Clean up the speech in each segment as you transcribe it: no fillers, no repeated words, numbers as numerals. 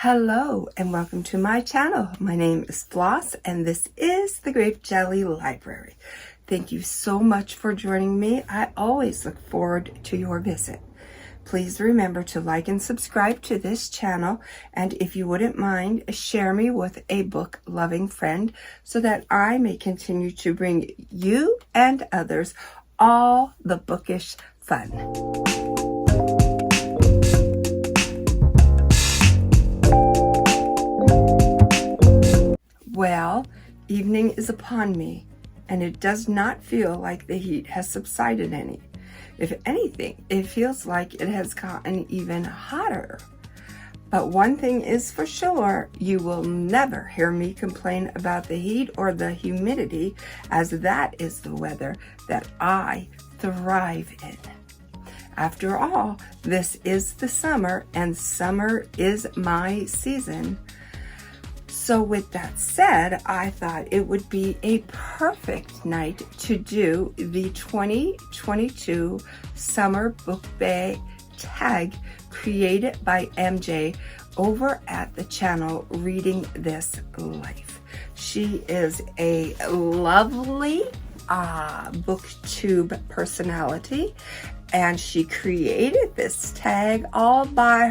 Hello and welcome to my channel. My name is Floss and this is the Grape Jelly Library. Thank you so much for joining me. I always look forward to your visit. Please remember to like and subscribe to this channel, and if you wouldn't mind, share me with a book-loving friend so that I may continue to bring you and others all the bookish fun. Well, evening is upon me, and it does not feel like the heat has subsided any. If anything, it feels like it has gotten even hotter. But one thing is for sure, you will never hear me complain about the heat or the humidity, as that is the weather that I thrive in. After all, this is the summer, and summer is my season. So with that said, I thought it would be a perfect night to do the 2022 Summer BookBae Tag created by MJ over at the channel Reading This Life. She is a lovely booktube personality, and she created this tag all by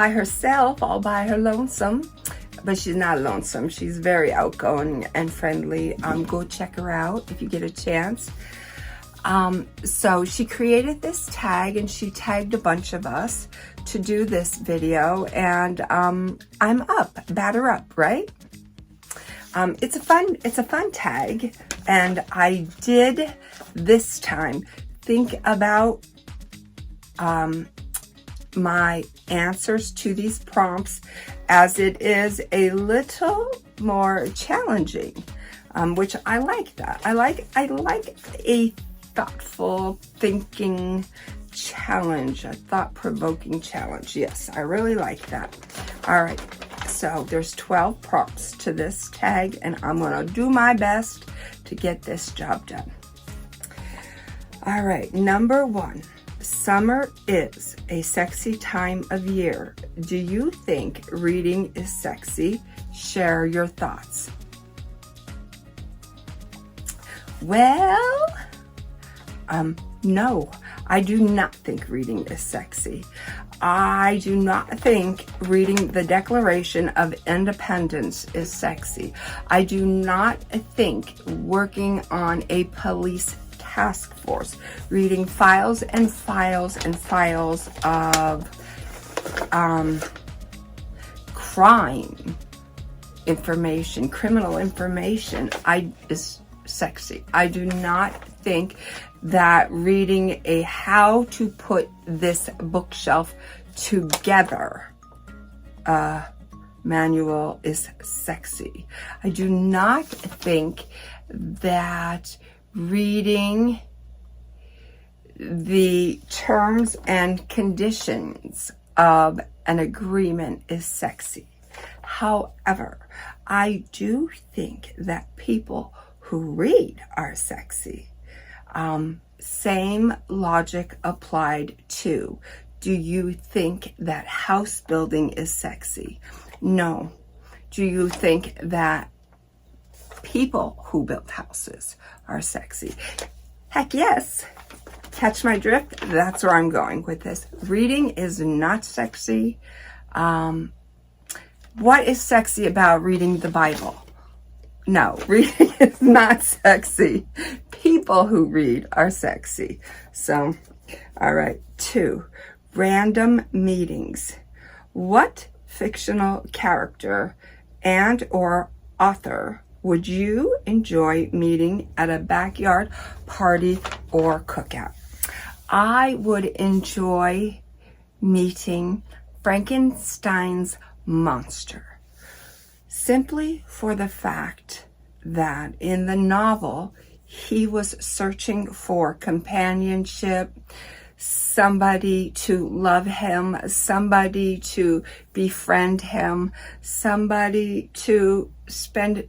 herself, all by her lonesome. But she's not lonesome. She's very outgoing and friendly. Go check her out if you get a chance. So she created this tag, and she tagged a bunch of us to do this video, and I'm up, batter up, right? It's a fun tag, and I did this time think about my answers to these prompts, as it is a little more challenging, which I like that. I like a thoughtful thinking challenge, a thought-provoking challenge. Yes, I really like that. All right, so there's 12 prompts to this tag, and I'm gonna do my best to get this job done. All right, number 1. Summer is a sexy time of year. Do you think reading is sexy? Share your thoughts. Well, no, I do not think reading is sexy. I do not think reading the Declaration of Independence is sexy. I do not think working on a police task force, reading files and files and files of crime information, criminal information, is sexy. I do not think that reading a how to put this bookshelf together manual is sexy. I do not think that reading the terms and conditions of an agreement is sexy. However, I do think that people who read are sexy. Same logic applied to, do you think that house building is sexy? No. Do you think that people who build houses are sexy? Heck yes. Catch my drift? That's where I'm going with this. Reading is not sexy. What is sexy about reading the Bible? No, reading is not sexy. People who read are sexy. So, all right. 2, random meetings. What fictional character and or author would you enjoy meeting at a backyard party or cookout? I would enjoy meeting Frankenstein's monster, simply for the fact that in the novel, he was searching for companionship, somebody to love him, somebody to befriend him, somebody to spend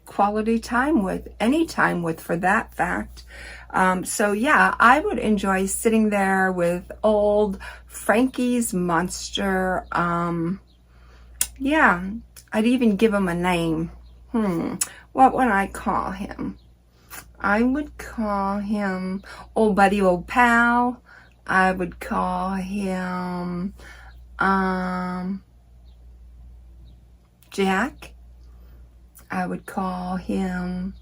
quality time with, any time with for that fact. So yeah, I would enjoy sitting there with old Frankie's monster, Yeah, I'd even give him a name. What would I call him? I would call him Old Buddy, Old Pal. I would call him Jack. I would call him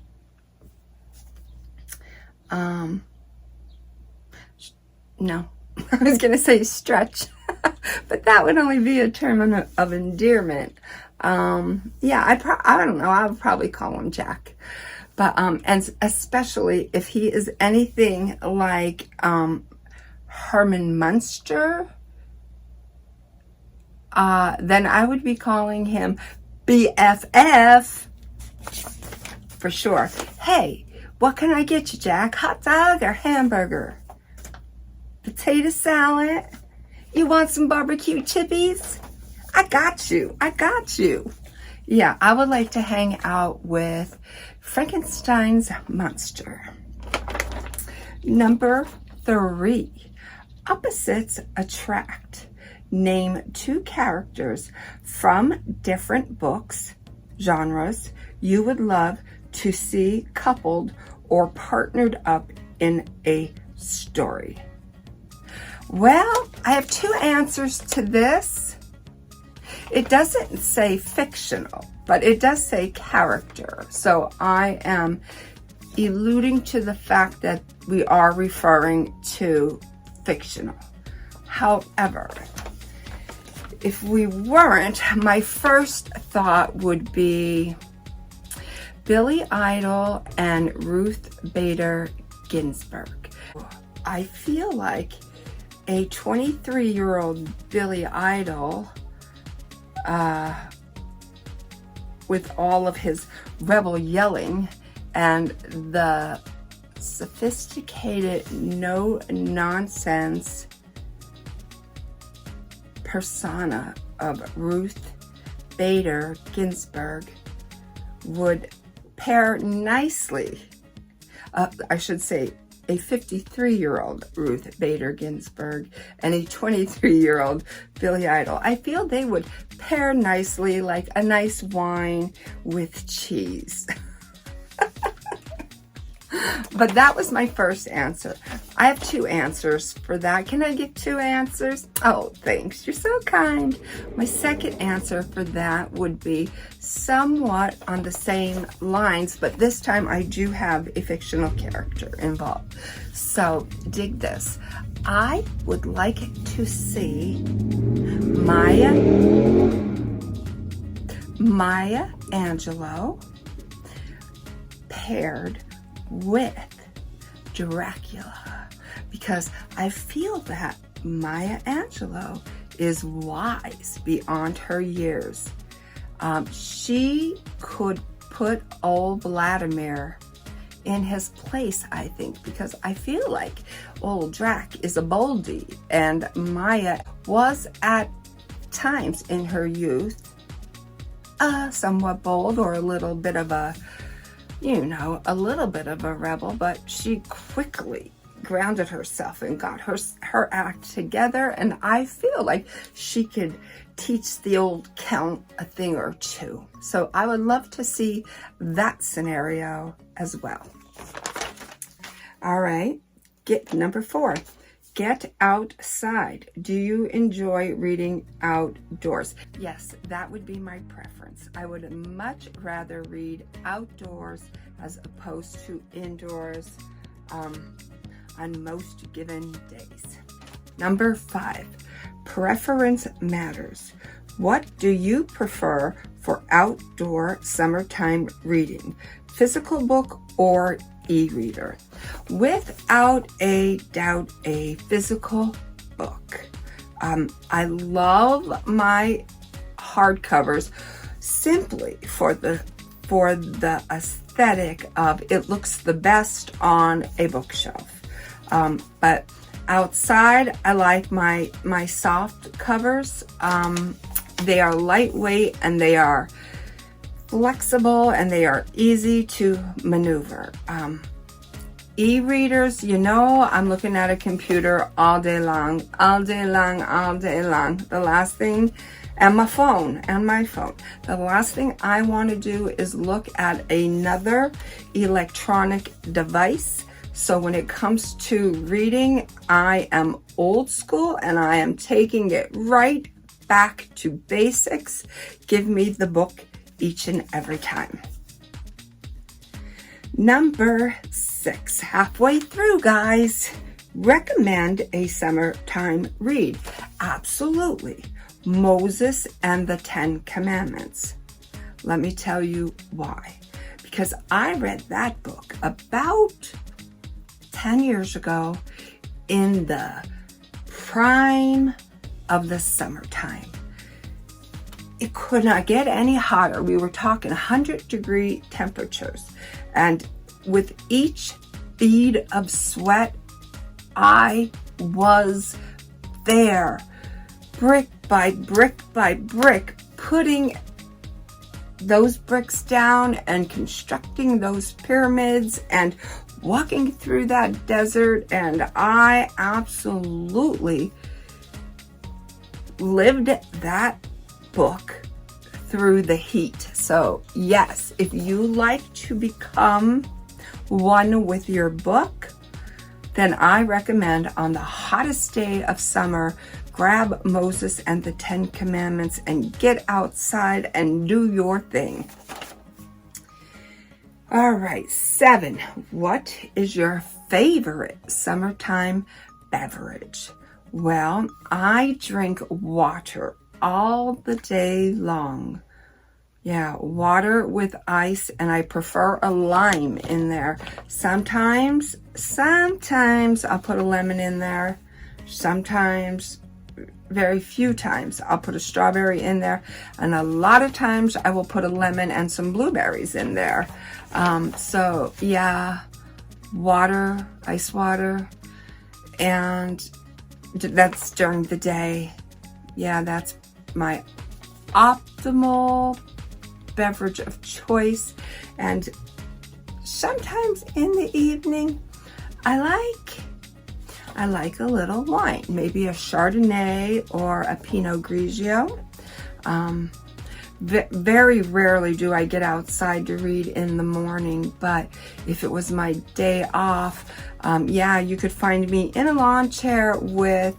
no, I was gonna say Stretch, but that would only be a term of endearment. Yeah, I don't know, I would probably call him Jack. But and especially if he is anything like Herman Munster, then I would be calling him BFF for sure. Hey, what can I get you, Jack? Hot dog or hamburger? Potato salad? You want some barbecue chippies? I got you. I got you. Yeah, I would like to hang out with Frankenstein's monster. Number 3, opposites attract. Name 2 characters from different books, genres, you would love to see coupled or partnered up in a story. Well, I have 2 answers to this. It doesn't say fictional, but it does say character. So I am alluding to the fact that we are referring to fictional. However, if we weren't, my first thought would be Billy Idol and Ruth Bader Ginsburg. I feel like a 23-year-old Billy Idol, with all of his rebel yelling and the sophisticated, no-nonsense persona of Ruth Bader Ginsburg would pair nicely, I should say, a 53-year-old Ruth Bader Ginsburg and a 23-year-old Billy Idol. I feel they would pair nicely like a nice wine with cheese. But that was my first answer. I have 2 answers for that. Can I get 2 answers? Oh, thanks. You're so kind. My second answer for that would be somewhat on the same lines, but this time I do have a fictional character involved. So dig this. I would like to see Maya Angelou paired with Dracula, because I feel that Maya Angelou is wise beyond her years. She could put old Vladimir in his place, I think, because I feel like old Drac is a boldie and Maya was at times in her youth somewhat bold, or a little bit of a, a little bit of a rebel, but she quickly grounded herself and got her act together, and I feel like she could teach the old Count a thing or 2. So I would love to see that scenario as well. All right, number 4. Get outside. Do you enjoy reading outdoors? Yes, that would be my preference. I would much rather read outdoors as opposed to indoors on most given days. Number 5, preference matters. What do you prefer for outdoor summertime reading? Physical book or e-reader? Without a doubt, a physical book. I love my hardcovers simply for the aesthetic of it looks the best on a bookshelf. But outside, I like my soft covers. They are lightweight and they are flexible and they are easy to maneuver. E-readers, I'm looking at a computer all day long. The last thing and my phone. The last thing I want to do is look at another electronic device. So when it comes to reading, I am old school and I am taking it right back to basics. Give me the book each and every time. Number 6, halfway through, guys. Recommend a summertime read. Absolutely. Moses and the 10 Commandments. Let me tell you why. Because I read that book about 10 years ago in the prime of the summertime. It could not get any hotter. We were talking 100-degree temperatures. And with each bead of sweat, I was there, brick by brick by brick, putting those bricks down and constructing those pyramids and walking through that desert. And I absolutely lived that book through the heat. So yes, if you like to become one with your book, then I recommend on the hottest day of summer, grab Moses and the 10 Commandments and get outside and do your thing. All right, 7. What is your favorite summertime beverage? Well, I drink water all the day long. Yeah, water with ice, and I prefer a lime in there. Sometimes I'll put a lemon in there. Sometimes, very few times, I'll put a strawberry in there. And a lot of times I will put a lemon and some blueberries in there. So yeah, water, ice water, and that's during the day. Yeah, that's my optimal beverage of choice. And sometimes in the evening, I like a little wine, maybe a Chardonnay or a Pinot Grigio. Very rarely do I get outside to read in the morning, but if it was my day off, yeah, you could find me in a lawn chair with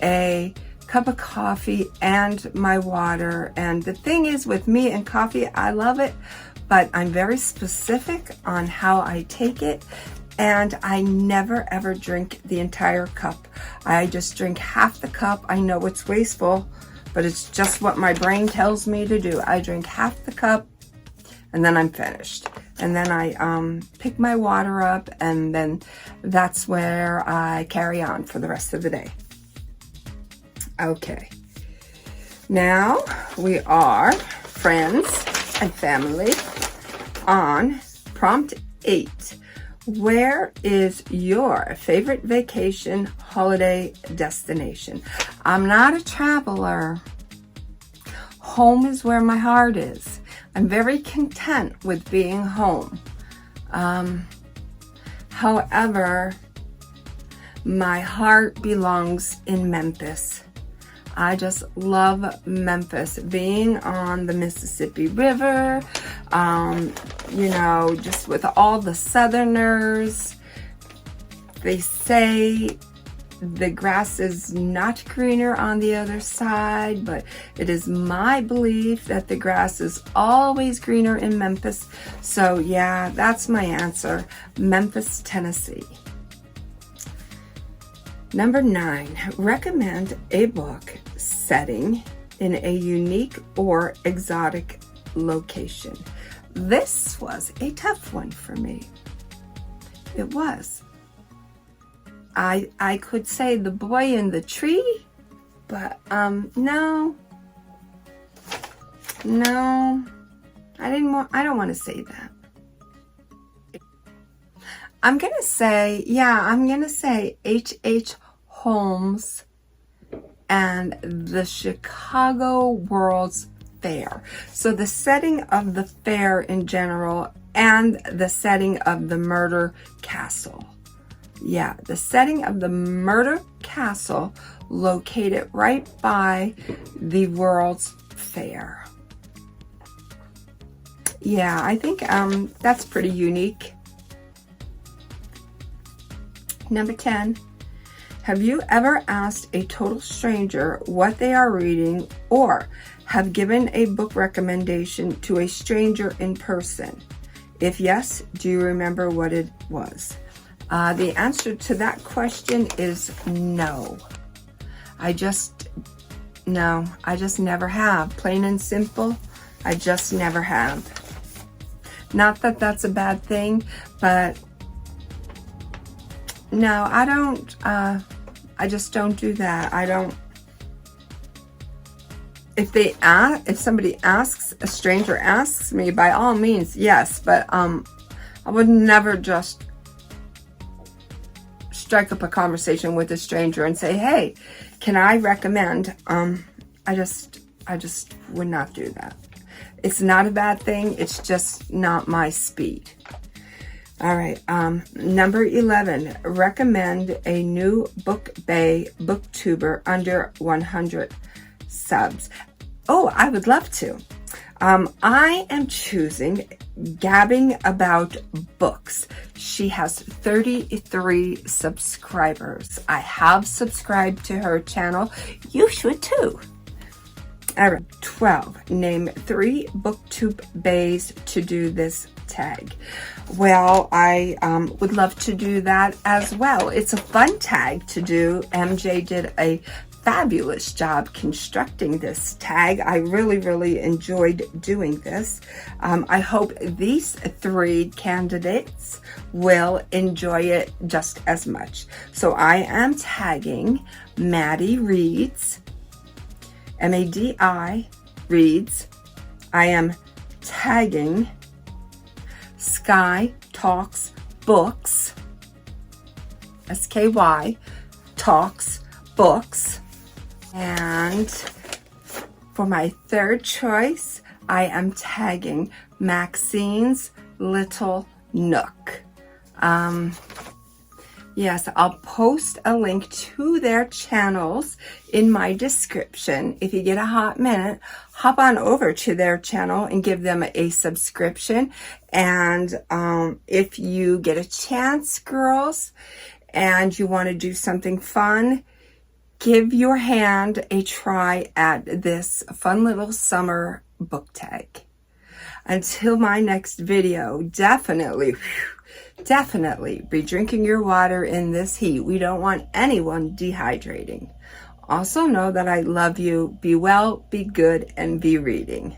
a cup of coffee and my water. And the thing is, with me and coffee, I love it, but I'm very specific on how I take it. And I never ever drink the entire cup. I just drink half the cup. I know it's wasteful, but it's just what my brain tells me to do. I drink half the cup and then I'm finished. And then I pick my water up, and then that's where I carry on for the rest of the day. Okay, now we are friends and family on prompt 8. Where is your favorite vacation holiday destination? I'm not a traveler. Home is where my heart is. I'm very content with being home. However, my heart belongs in Memphis. I just love Memphis, being on the Mississippi River, you know, just with all the Southerners. They say the grass is not greener on the other side, but it is my belief that the grass is always greener in Memphis. So yeah, that's my answer. Memphis, Tennessee. Number 9, recommend a book setting in a unique or exotic location. This was a tough one for me. It was. I could say The Boy in the Tree, but no, I don't want to say that. I'm gonna say H.H. Holmes and the Chicago World's Fair. So the setting of the fair in general, and the setting of the murder castle. Yeah, the setting of the murder castle located right by the World's Fair. Yeah, I think that's pretty unique. Number 10. Have you ever asked a total stranger what they are reading, or have given a book recommendation to a stranger in person? If yes, do you remember what it was? The answer to that question is no. I just never have. Plain and simple, I just never have. Not that that's a bad thing, but no, I don't, I just don't do that. I don't, if somebody asks, a stranger asks me, by all means, yes, but I would never just strike up a conversation with a stranger and say, hey, can I recommend? I just would not do that. It's not a bad thing. It's just not my speed. All right. Number 11, recommend a new BookBae booktuber under 100 subs. Oh, I would love to. I am choosing Gabbing About Books. She has 33 subscribers. I have subscribed to her channel. You should too. All right, 12. Name 3 booktube bays to do this tag. Well, I would love to do that as well. It's a fun tag to do. MJ did a fabulous job constructing this tag. I really enjoyed doing this. I hope these 3 candidates will enjoy it just as much. So I am tagging Maddie Reads, M-A-D-I Reads. I am tagging Sky Talks Books, S-K-Y Talks Books. And for my 3rd choice, I am tagging Maxine's Little Nook. Yes, I'll post a link to their channels in my description. If you get a hot minute, hop on over to their channel and give them a subscription. And if you get a chance, girls, and you want to do something fun, give your hand a try at this fun little summer book tag. Until my next video, definitely be drinking your water in this heat. We don't want anyone dehydrating. Also know that I love you. Be well, be good, and be reading.